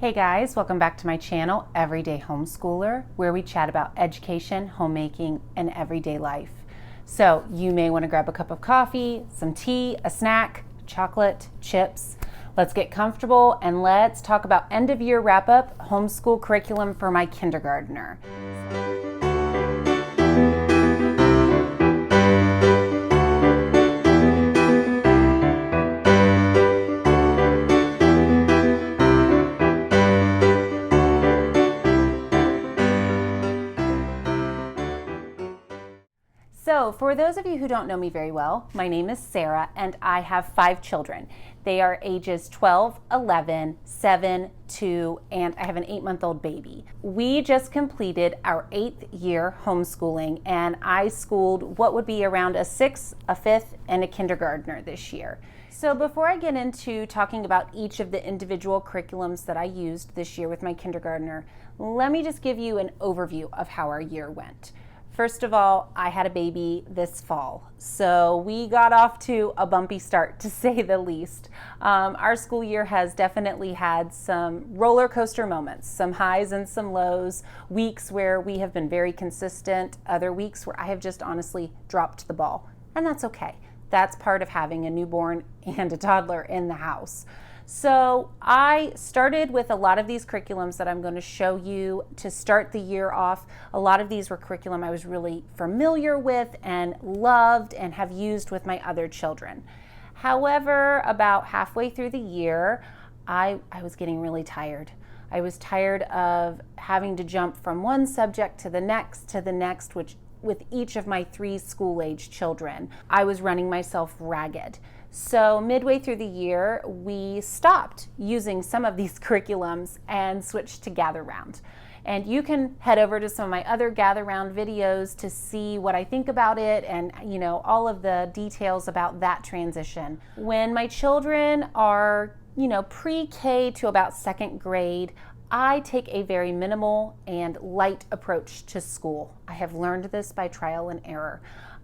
Hey guys, welcome back to my channel, Everyday Homeschooler, where we chat about education, homemaking, and everyday life. So you may want to grab a cup of coffee, some tea, a snack, chocolate, chips. Let's get comfortable and let's talk about end of year wrap up homeschool curriculum for my kindergartner. So for those of you who don't know me very well, my name is Sarah and I have 5 children. They are ages 12, 11, 7, 2, and I have an 8-month-old baby. We just completed our 8th year homeschooling and I schooled what would be around a 6th, a 5th, and a kindergartner this year. So before I get into talking about each of the individual curriculums that I used this year with my kindergartner, let me just give you an overview of how our year went. First of all, I had a baby this fall, so we got off to a bumpy start, to say the least. Our school year has definitely had some roller coaster moments, some highs and some lows, weeks where we have been very consistent, other weeks where I have just honestly dropped the ball, and that's okay. That's part of having a newborn and a toddler in the house. So I started with a lot of these curriculums that I'm going to show you to start the year off. A lot of these were curriculum I was really familiar with and loved and have used with my other children. However, about halfway through the year, I was getting really tired. I was tired of having to jump from one subject to the next, which with each of my 3 school-age children, I was running myself ragged. So midway through the year, we stopped using some of these curriculums and switched to Gather Round. And you can head over to some of my other Gather Round videos to see what I think about it and, all of the details about that transition. When my children are, pre-K to about 2nd grade, I take a very minimal and light approach to school. I have learned this by trial and error.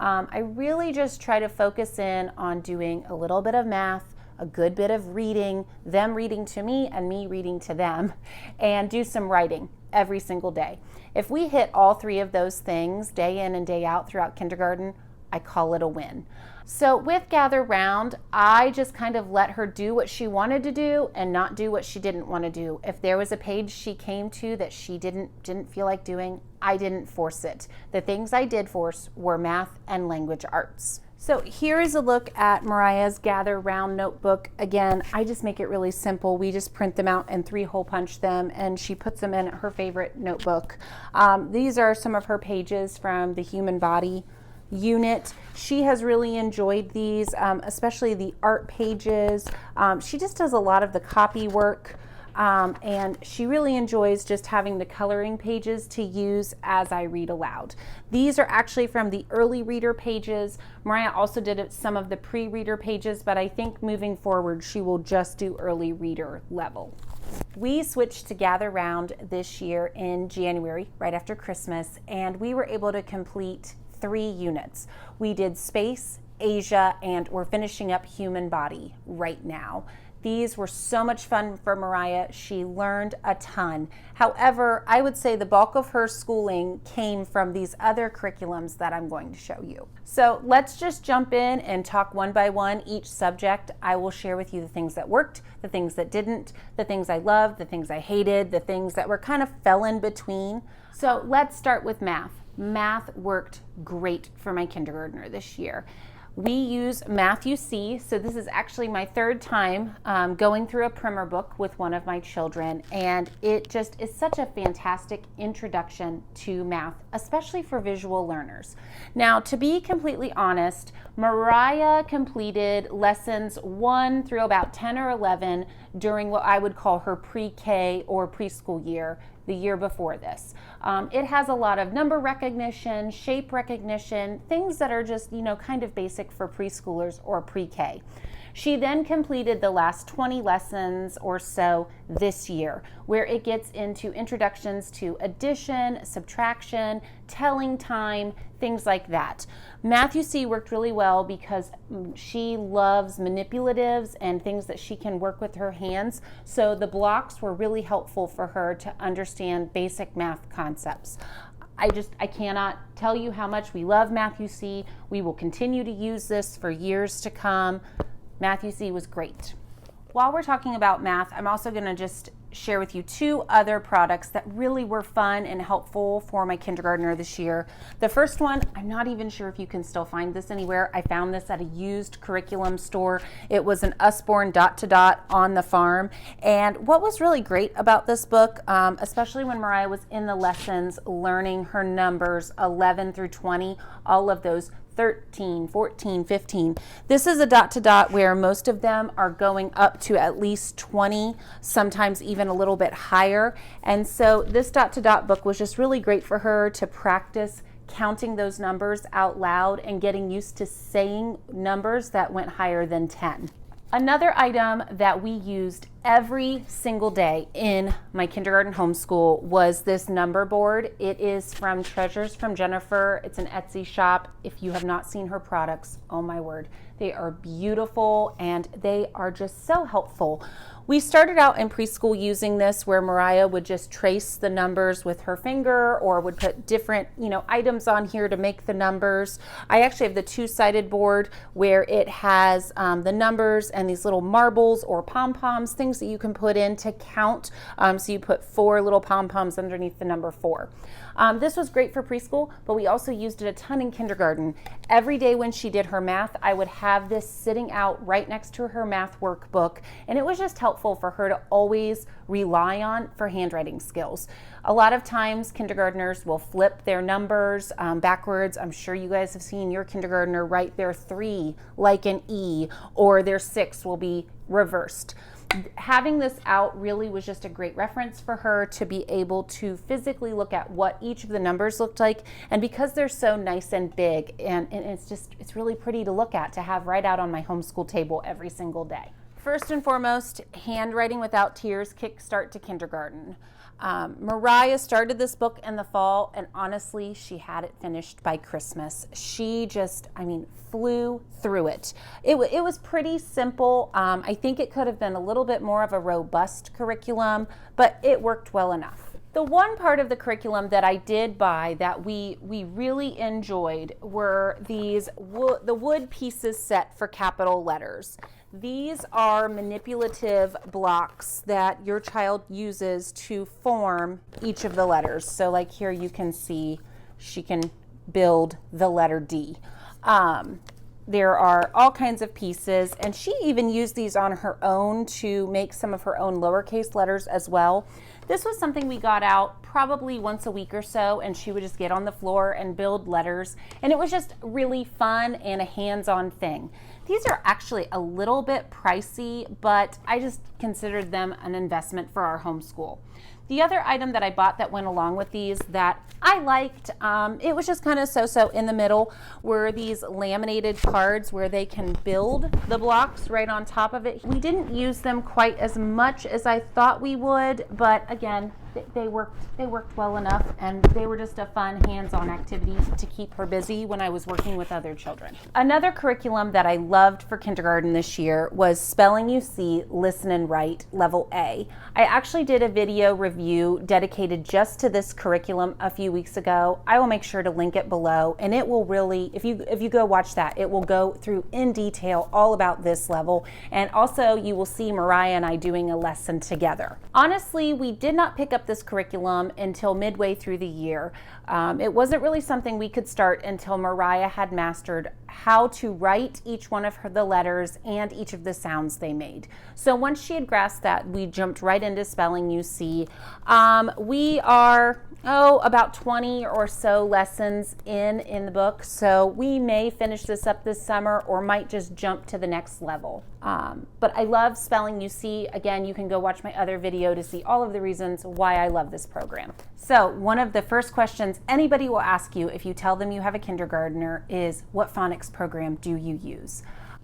I really just try to focus in on doing a little bit of math, a good bit of reading, them reading to me and me reading to them, and do some writing every single day. If we hit all 3 of those things day in and day out throughout kindergarten, I call it a win. So with Gather Round, I just kind of let her do what she wanted to do and not do what she didn't want to do. If there was a page she came to that she didn't feel like doing, I didn't force it. The things I did force were math and language arts. So here is a look at Mariah's Gather Round notebook. Again, I just make it really simple. We just print them out and 3-hole punch them, and she puts them in her favorite notebook. These are some of her pages from the human body unit. She has really enjoyed these, especially the art pages. She just does a lot of the copy work, and she really enjoys just having the coloring pages to use as I read aloud. These are actually from the early reader pages. Mariah also did some of the pre-reader pages, but I think moving forward she will just do early reader level. We switched to Gather Round this year in January, right after Christmas, and we were able to complete 3 units. We did space, Asia, and we're finishing up human body right now. These were so much fun for Mariah. She learned a ton. However, I would say the bulk of her schooling came from these other curriculums that I'm going to show you. So let's just jump in and talk one by one each subject. I will share with you the things that worked, the things that didn't, the things I loved, the things I hated, the things that were kind of fell in between. So let's start with math. Math worked great for my kindergartner this year. We use Mathusee, so this is actually my 3rd time going through a primer book with one of my children, and it just is such a fantastic introduction to math, especially for visual learners. Now, to be completely honest, Mariah completed lessons 1 through about 10 or 11 during what I would call her pre-K or preschool year, the year before this. It has a lot of number recognition, shape recognition, things that are just, kind of basic for preschoolers or pre-K. She then completed the last 20 lessons or so this year, where it gets into introductions to addition, subtraction, telling time, things like that. Mathusee worked really well because she loves manipulatives and things that she can work with her hands. So the blocks were really helpful for her to understand basic math concepts. I cannot tell you how much we love Mathusee. We will continue to use this for years to come. Mathusee was great. While we're talking about math, I'm also going to just share with you two other products that really were fun and helpful for my kindergartner this year. The first one, I'm not even sure if you can still find this anywhere. I found this at a used curriculum store. It was an Usborne Dot to Dot on the Farm. And what was really great about this book, especially when Mariah was in the lessons learning her numbers 11 through 20, all of those 13, 14, 15. This is a dot to dot where most of them are going up to at least 20, sometimes even a little bit higher. And so this dot to dot book was just really great for her to practice counting those numbers out loud and getting used to saying numbers that went higher than 10. Another item that we used every single day in my kindergarten homeschool was this number board. It is from Treasures from Jennifer. It's an Etsy shop. If you have not seen her products, oh my word, they are beautiful and they are just so helpful. We started out in preschool using this where Mariah would just trace the numbers with her finger or would put different, items on here to make the numbers. I actually have the two-sided board where it has the numbers and these little marbles or pom-poms, things that you can put in to count. So you put 4 little pom-poms underneath the number 4. This was great for preschool, but we also used it a ton in kindergarten. Every day when she did her math, I would have this sitting out right next to her math workbook, and it was just helpful for her to always rely on for handwriting skills. A lot of times kindergartners will flip their numbers backwards. I'm sure you guys have seen your kindergartner write their 3 like an E, or their 6 will be reversed. Having this out really was just a great reference for her to be able to physically look at what each of the numbers looked like. And because they're so nice and big, and it's really pretty to look at, to have right out on my homeschool table every single day. First and foremost, Handwriting Without Tears, Kickstart to Kindergarten. Mariah started this book in the fall, and honestly, she had it finished by Christmas. She just, flew through it. It was pretty simple. I think it could have been a little bit more of a robust curriculum, but it worked well enough. The one part of the curriculum that I did buy that we really enjoyed were the wood pieces set for capital letters. These are manipulative blocks that your child uses to form each of the letters. So like here you can see she can build the letter D. There are all kinds of pieces, and she even used these on her own to make some of her own lowercase letters as well. This was something we got out probably once a week or so, and she would just get on the floor and build letters, and it was just really fun and a hands-on thing. These are actually a little bit pricey, but I just considered them an investment for our homeschool. The other item that I bought that went along with these that I liked, it was just kind of so-so in the middle, were these laminated cards where they can build the blocks right on top of it. We didn't use them quite as much as I thought we would, but again, they worked well enough, and they were just a fun hands-on activity to keep her busy when I was working with other children. Another curriculum that I loved for kindergarten this year was Spelling You See, Listen and Write, Level A. I actually did a video review dedicated just to this curriculum a few weeks ago. I will make sure to link it below, and it will really, if you go watch that, it will go through in detail all about this level, and also you will see Mariah and I doing a lesson together. Honestly, we did not pick up this curriculum until midway through the year. It wasn't really something we could start until Mariah had mastered how to write each one of the letters and each of the sounds they made. So once she had grasped that, we jumped right into Spelling You See. We are about 20 or so lessons in the book, so we may finish this up this summer or might just jump to the next level. But I love Spelling You See. Again, you can go watch my other video to see all of the reasons why I love this program. So one of the first questions anybody will ask you if you tell them you have a kindergartner is, what phonics program do you use?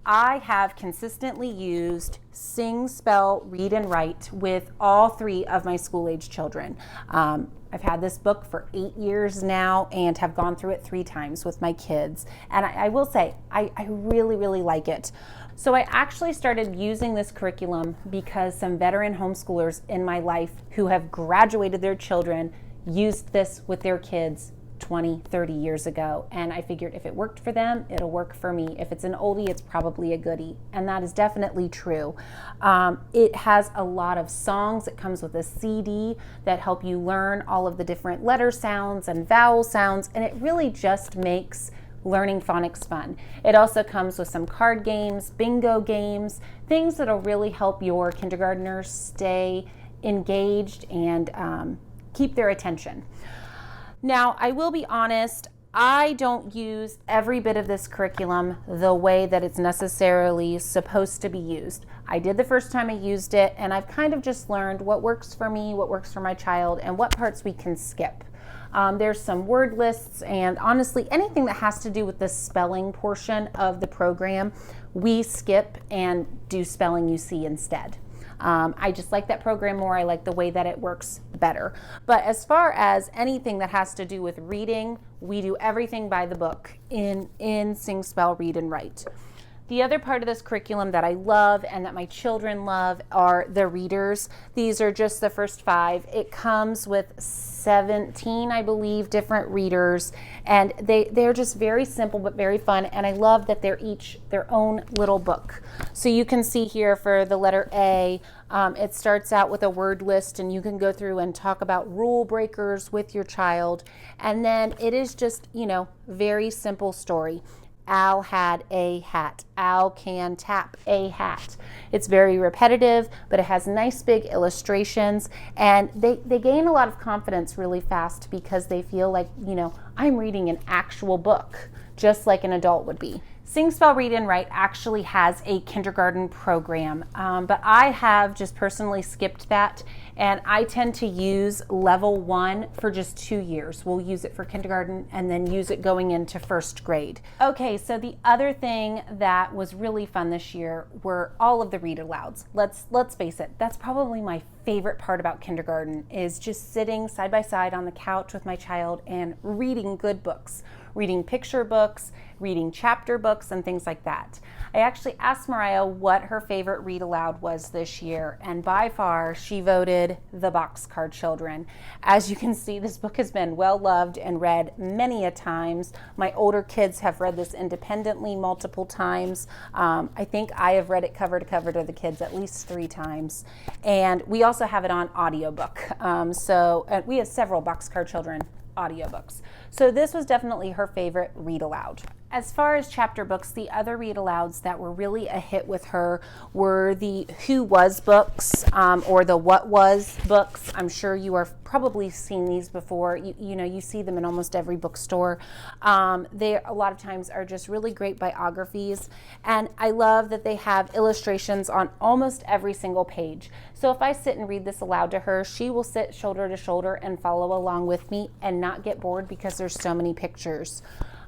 I have consistently used Sing, Spell, Read, and Write with all 3 of my school-age children. I've had this book for 8 years now and have gone through it 3 times with my kids. And I will say, I really, really like it. So I actually started using this curriculum because some veteran homeschoolers in my life who have graduated their children used this with their kids 20, 30 years ago. And I figured if it worked for them, it'll work for me. If it's an oldie, it's probably a goodie. And that is definitely true. It has a lot of songs. It comes with a CD that help you learn all of the different letter sounds and vowel sounds. And it really just makes learning phonics fun. It also comes with some card games, bingo games, things that'll really help your kindergartners stay engaged and keep their attention. Now, I will be honest, I don't use every bit of this curriculum the way that it's necessarily supposed to be used. I did the first time I used it, and I've kind of just learned what works for me, what works for my child, and what parts we can skip. There's some word lists, and honestly, anything that has to do with the spelling portion of the program, we skip and do spelling you see instead. I just like that program more. I like the way that it works better. But as far as anything that has to do with reading, we do everything by the book in Sing, Spell, Read, and Write. The other part of this curriculum that I love and that my children love are the readers. These are just the first 5. It comes with 17, I believe, different readers, and they're just very simple but very fun, and I love that they're each their own little book. So you can see here for the letter A, it starts out with a word list, and you can go through and talk about rule breakers with your child, and then it is just, very simple story. Al had a hat. Al can tap a hat. It's very repetitive, but it has nice big illustrations, and they gain a lot of confidence really fast because they feel like, I'm reading an actual book, just like an adult would be. Sing, Spell, Read, and Write actually has a kindergarten program, but I have just personally skipped that, and I tend to use level 1 for just 2 years. We'll use it for kindergarten and then use it going into first grade. Okay, so the other thing that was really fun this year were all of the read alouds. Let's face it, that's probably my favorite part about kindergarten, is just sitting side by side on the couch with my child and reading good books, reading picture books, reading chapter books, and things like that. I actually asked Mariah what her favorite read aloud was this year, and by far she voted The Boxcar Children. As you can see, this book has been well loved and read many a times. My older kids have read this independently multiple times. I think I have read it cover to cover to the kids at least 3 times. And we also have it on audiobook. So we have several Boxcar Children audiobooks. So this was definitely her favorite read aloud. As far as chapter books, the other read alouds that were really a hit with her were the Who Was books, or the What Was books. I'm sure you are probably seen these before. You see them in almost every bookstore. They a lot of times are just really great biographies, and I love that they have illustrations on almost every single page. So if I sit and read this aloud to her, she will sit shoulder to shoulder and follow along with me and not get bored because there's so many pictures.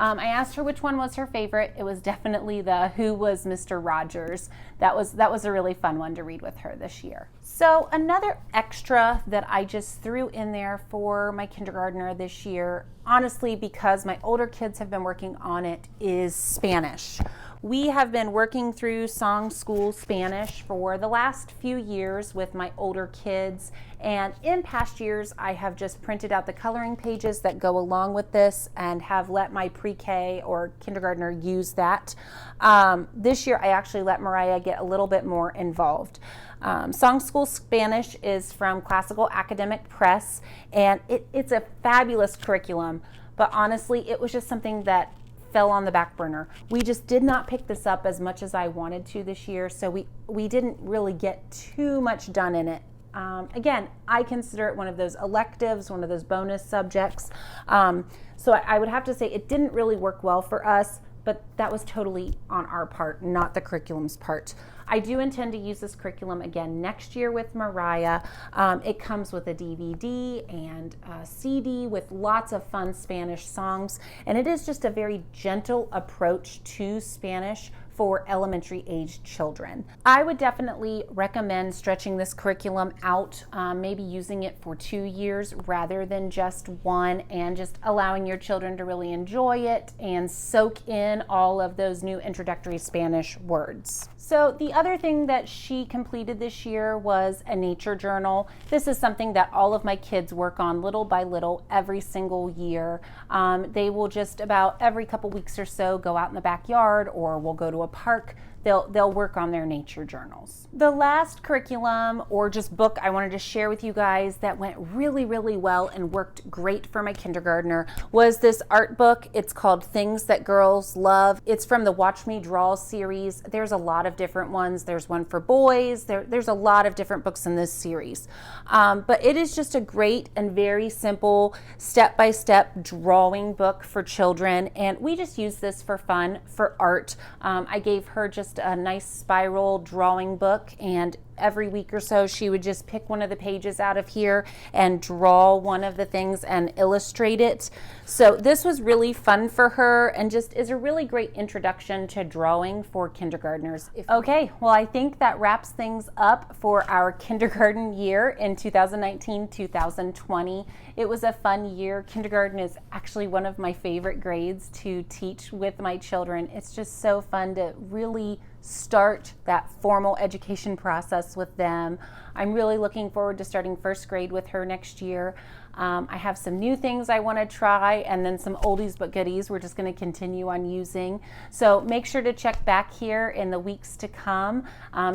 I asked her which one was her favorite. It was definitely the Who Was Mr. Rogers. That was a really fun one to read with her this year. So another extra that I just threw in there for my kindergartner this year, honestly because my older kids have been working on it, is Spanish. We have been working through Song School Spanish for the last few years with my older kids, and in past years I have just printed out the coloring pages that go along with this and have let my pre-K or kindergartner use that. This year I actually let Mariah get a little bit more involved. Song School Spanish is from Classical Academic Press, and it's a fabulous curriculum, but honestly it was just something that fell on the back burner. We just did not pick this up as much as I wanted to this year, so we didn't really get too much done in it. Again, I consider it one of those electives, one of those bonus subjects. So I would have to say it didn't really work well for us, but that was totally on our part, not the curriculum's part. I do intend to use this curriculum again next year with Mariah. It comes with a DVD and a CD with lots of fun Spanish songs, and it is just a very gentle approach to Spanish for elementary age children. I would definitely recommend stretching this curriculum out, maybe using it for 2 years rather than just 1, and just allowing your children to really enjoy it and soak in all of those new introductory Spanish words. So the other thing that she completed this year was a nature journal. This is something that all of my kids work on little by little every single year. They will just about every couple weeks or so go out in the backyard, or we'll go to a park. They'll work on their nature journals. The last curriculum or just book I wanted to share with you guys that went really, really well and worked great for my kindergartner was this art book. It's called Things That Girls Love. It's from the Watch Me Draw series. There's a lot of different ones. There's one for boys. There's a lot of different books in this series. But it is just a great and very simple step-by-step drawing book for children. And we just use this for fun, for art. I gave her just a nice spiral drawing book, and every week or so she would just pick one of the pages out of here and draw one of the things and illustrate it. So this was really fun for her and just is a really great introduction to drawing for kindergartners. Okay, well, I think that wraps things up for our kindergarten year in 2019-2020. It was a fun year. Kindergarten is actually one of my favorite grades to teach with my children. It's just so fun to really start that formal education process with them. I'm really looking forward to starting first grade with her next year. I have some new things I want to try, and then some oldies but goodies we're just going to continue on using. So make sure to check back here in the weeks to come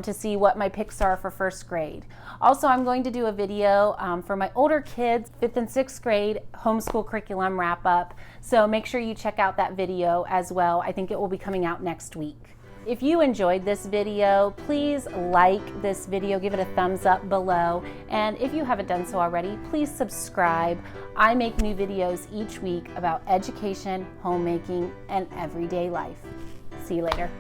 to see what my picks are for first grade. Also, I'm going to do a video for my older kids, 5th and 6th grade homeschool curriculum wrap up. So make sure you check out that video as well. I think it will be coming out next week. If you enjoyed this video, please like this video, give it a thumbs up below, and if you haven't done so already, please subscribe. I make new videos each week about education, homemaking, and everyday life. See you later.